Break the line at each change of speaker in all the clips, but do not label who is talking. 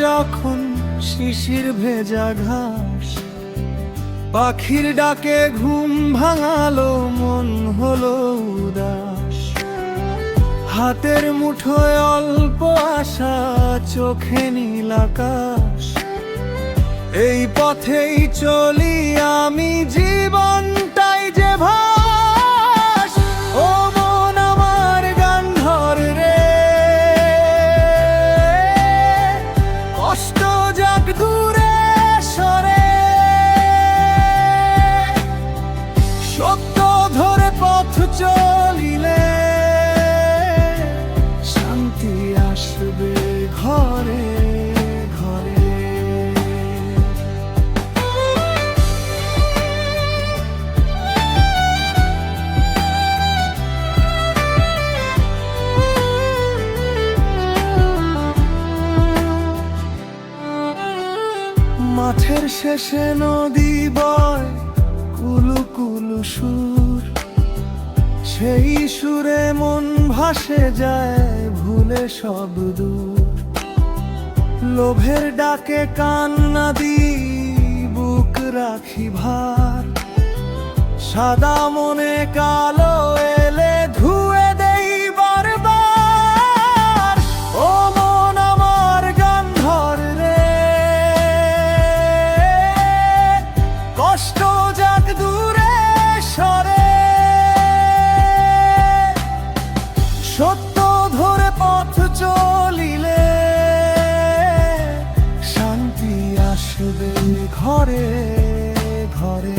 যখন শিশির ভেজা ঘাস, পাখির ডাকে ঘুম ভাঙালো, মন হলো উদাস। হাতের মুঠোয় অল্প আশা, চোখে নীল আকাশ। এই পথেই চলি আমি, জীবনটাই যে ভাস। ও মন আমার গান ধর রে, কষ্ট যাক দূরে সরে। সত্য ধরে পথ চলিলে শান্তি আসবে ঘরে ঘরে। মাঠের শেষে নদী বয়, কুলু কুলু সুর। সেই সুরে মন ভাসে যায়, ভুলে সব দূর। লোভের ডাকে কান না দিই, বুক রাখি ভার। সাদা মনে কালো এলে ধুয়ে দেই বারবার। ও মন আমার গান ধর রে, কষ্ট যাক দূরে সরে। সত্য ধরে পথ চলিলে শান্তি আসবে ঘরে ঘরে।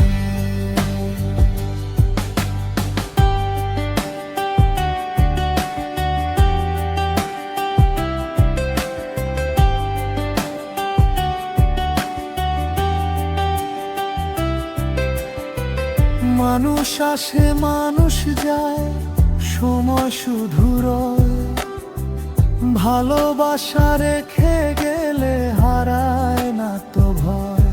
মানুষ আসে মানুষ যায়, সময় শুধু রয়। ভালোবাসা রেখে গেলে হারায় না তো ভয়।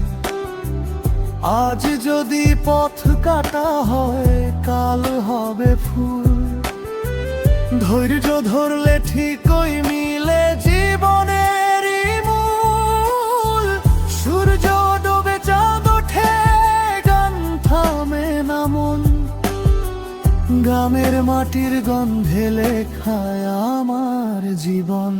আজ যদি পথ কাটা হয়, কাল হবে ফুল। ধৈর্য ধরলে ঠিকই মিলে জীবনেরই মূল। সূর্য ডোবে চাঁদ ওঠে, গান থামে না মন। গ্রামের মাটির গন্ধে লেখায় আমার জীবন।